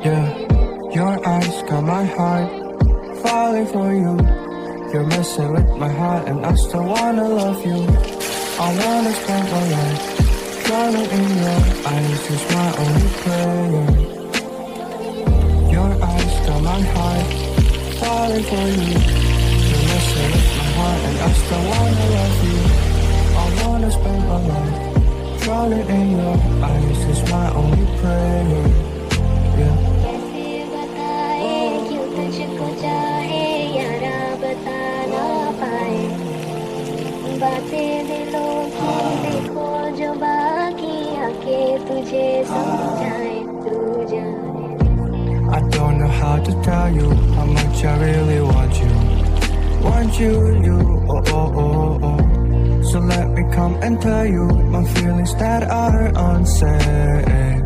Yeah, your eyes got my heart falling for you. You're messing with my heart and I still wanna love you. I wanna spend my life drowning in your eyes is my only prayer. Your eyes got my heart falling for you. You're messing with my heart and I still wanna love you. I wanna spend my life drowning in your eyes is my only prayer. Yeah. कैसे बताए क्यों तुझको चाहे यारा बता ना पाए बातें दिलों की देखो जो बाकी आके तुझे समझाए तू जाने I don't know how to tell you how much I really want you. Want you, oh, oh, oh, oh. So let me come and tell you my feelings that are unsaid.